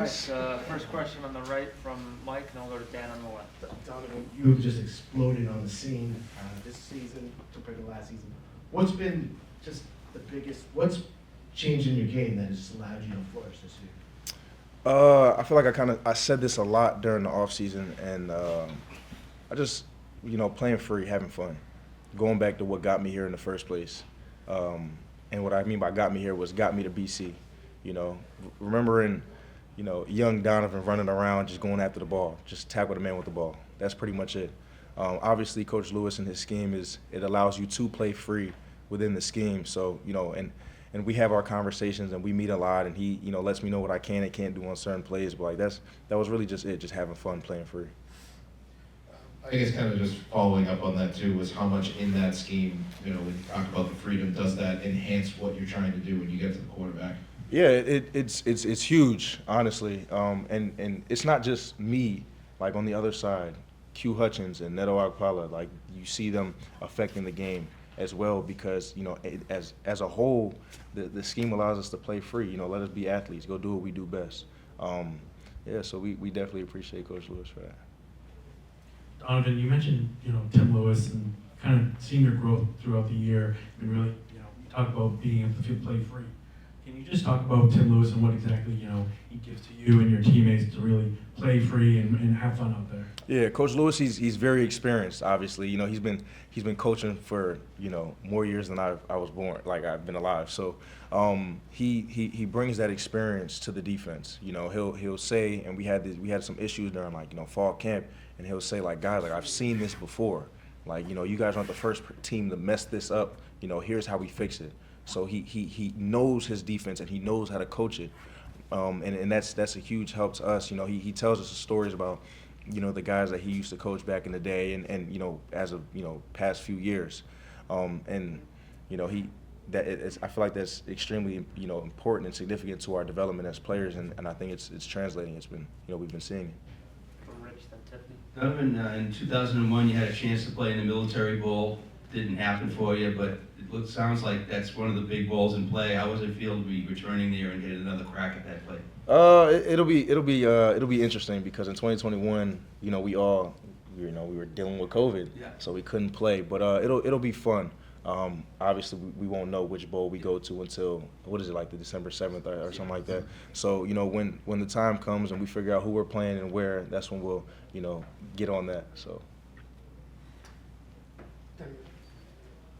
right, first question on the right from Mike, and then we'll go to Dan on the left. Donovan, you have just exploded on the scene this season compared to last season. What's been just what's changed in your game that has allowed you to flourish this year? I feel like I said this a lot during the off season, and I just, playing free, having fun, going back to what got me here in the first place. And what I mean by got me here was got me to BC. Remembering, young Donovan running around, just going after the ball, just tackle the man with the ball. That's pretty much it. Obviously, Coach Lewis and his scheme it allows you to play free within the scheme. So, and we have our conversations and we meet a lot, and he, lets me know what I can and can't do on certain plays. But like that was really just it, just having fun playing free. I guess kind of just following up on that too was how much in that scheme, when you talk about the freedom, does that enhance what you're trying to do when you get to the quarterback? Yeah, it's huge, honestly, and it's not just me. Like on the other side, Q Hutchins and Neto Akpala, like you see them affecting the game as well because as a whole, the scheme allows us to play free. Let us be athletes, go do what we do best. So we definitely appreciate Coach Lewis for that. Donovan, you mentioned Tim Lewis and kind of seeing your growth throughout the year, and really you talk about being able to play free. Can you just talk about Tim Lewis and what exactly he gives to you and your teammates to really play free and have fun out there? Yeah, Coach Lewis, he's very experienced. Obviously, he's been coaching for more years than I was born. Like I've been alive. So he brings that experience to the defense. He'll say, and we had some issues during fall camp, and he'll say guys, I've seen this before. You guys aren't the first team to mess this up. Here's how we fix it. So he knows his defense and he knows how to coach it, and that's a huge help to us. He tells us the stories about the guys that he used to coach back in the day and as of past few years, and I feel like that's extremely important and significant to our development as players, and I think it's translating. It's been we've been seeing it. Donovan, in 2001, you had a chance to play in the Military Bowl. Didn't happen for you, but it sounds like that's one of the big bowls in play. How does it feel to be returning there and getting another crack at that play? It'll be interesting because in 2021, we were dealing with COVID, so we couldn't play. But it'll be fun. Obviously, we won't know which bowl we go to until the December 7th or something like that. So when the time comes and we figure out who we're playing and where, that's when we'll get on that. So.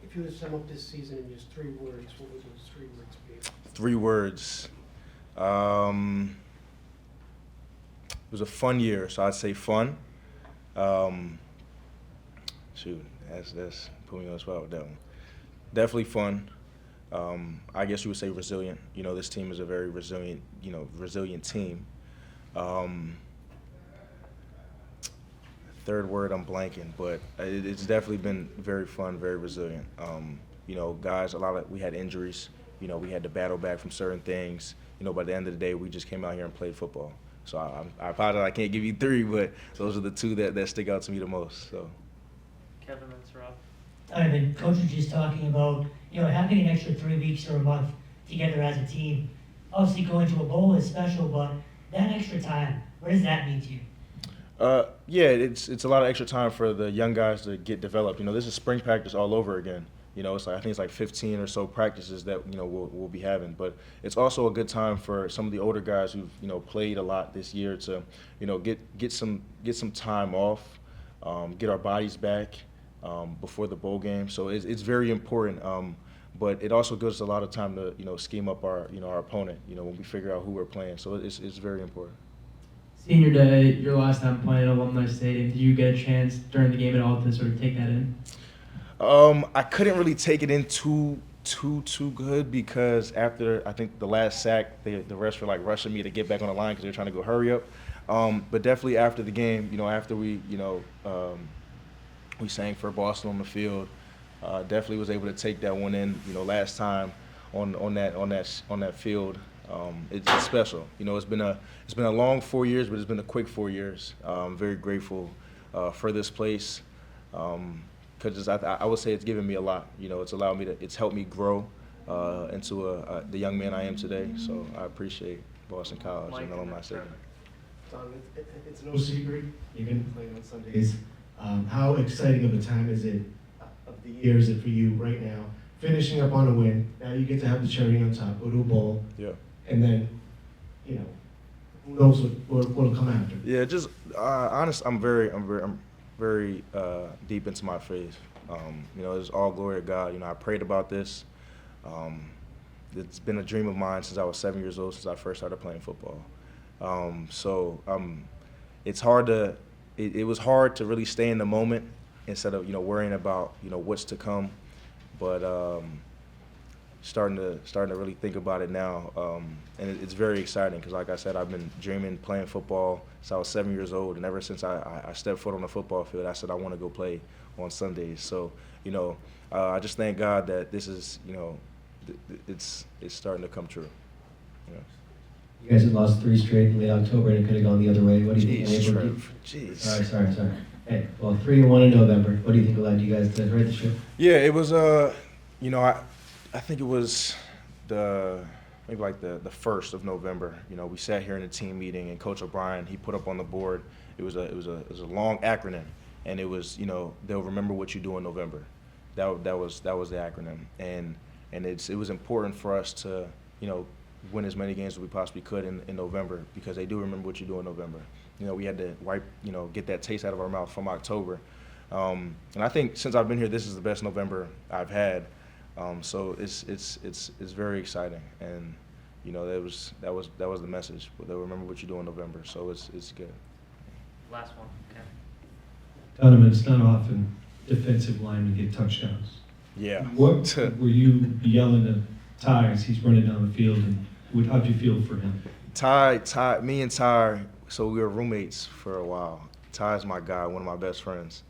If you were to sum up this season in just 3 words, what would those 3 words be? 3 words. It was a fun year, so I'd say fun. That's put me on the spot with that one. Definitely fun. I guess you would say resilient. This team is a very resilient team. Third word, I'm blanking, but it's definitely been very fun, very resilient. Guys, we had injuries. We had to battle back from certain things. By the end of the day, we just came out here and played football. So I apologize, I can't give you 3, but those are the 2 that stick out to me the most. So. Kevin and Rob. Donovan, Coach was just talking about, having an extra 3 weeks or a month together as a team. Obviously, going to a bowl is special, but that extra time, what does that mean to you? It's a lot of extra time for the young guys to get developed. This is spring practice all over again. I think it's 15 or so practices that we'll be having. But it's also a good time for some of the older guys who've played a lot this year to get some time off, get our bodies back before the bowl game. So it's very important. But it also gives us a lot of time to scheme up our our opponent. When we figure out who we're playing. So it's very important. Senior day, your last time playing at Alumni Stadium, did you get a chance during the game at all to sort of take that in? I couldn't really take it in too good because after I think the last sack, the refs were rushing me to get back on the line because they were trying to go hurry up. But definitely after the game, after we sang for Boston on the field, definitely was able to take that one in. Last time on that field. It's special. It's been a long 4 years, but it's been a quick 4 years. I'm very grateful for this place because I would say it's given me a lot. It's helped me grow into the young man I am today. So I appreciate Boston College Mike and and Alumni then Stadium. Tom, it's no secret, you've been playing on Sundays. How exciting of a time is it, of the year is it for you right now? Finishing up on a win, now you get to have the cherry on top, go to a bowl, Yeah. and then, you know, who knows what'll come after. Yeah, just honest. I'm very deep into my faith. You know, it's all glory to God. You know, I prayed about this. It's been a dream of mine since I was 7 years old, since I first started playing football. It's hard to. It was hard to really stay in the moment instead of worrying about what's to come, but starting to really think about it now, and it's very exciting because, like I said, I've been dreaming playing football since I was 7 years old, and ever since I stepped foot on the football field, I said I want to go play on Sundays. So I just thank God that this is it's starting to come true. You guys had lost 3 straight in late October, and it could have gone the other way. What do you think? Jeez, enabled Trev. you- Jeez. Sorry. Hey, well, 3-1 in November. What do you think allowed you guys to right the ship? Yeah, it was I think it was maybe like the 1st of November. We sat here in a team meeting, and Coach O'Brien, he put up on the board. It was a long acronym, and it was they'll remember what you do in November. That was the acronym, and it was important for us to win as many games as we possibly could in November, because they do remember what you do in November. We had to get that taste out of our mouth from October. And I think since I've been here, this is the best November I've had. So it's very exciting, and that was the message. They'll remember what you do in November. So it's good. Last one, Ken. Donovan, it's not often defensive linemen get touchdowns. Yeah. What were you yelling at Ty as he's running down the field, and how'd you feel for him? Ty, me and Ty, so we were roommates for a while. Ty's my guy, one of my best friends.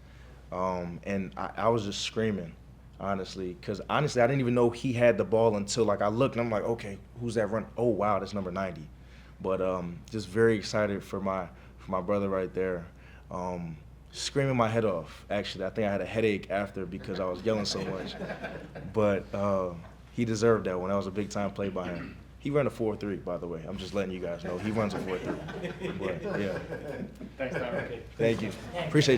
And I was just screaming, honestly, because I didn't even know he had the ball until I looked and I'm like, okay, who's that run? Oh wow, that's number 90. But just very excited for my brother right there. Screaming my head off. Actually, I think I had a headache after because I was yelling so much. But he deserved that one. That was a big time play by him. He ran a 4.3, by the way. I'm just letting you guys know he runs a 4.3. But yeah. Thanks, Tyler. Thank you. Appreciate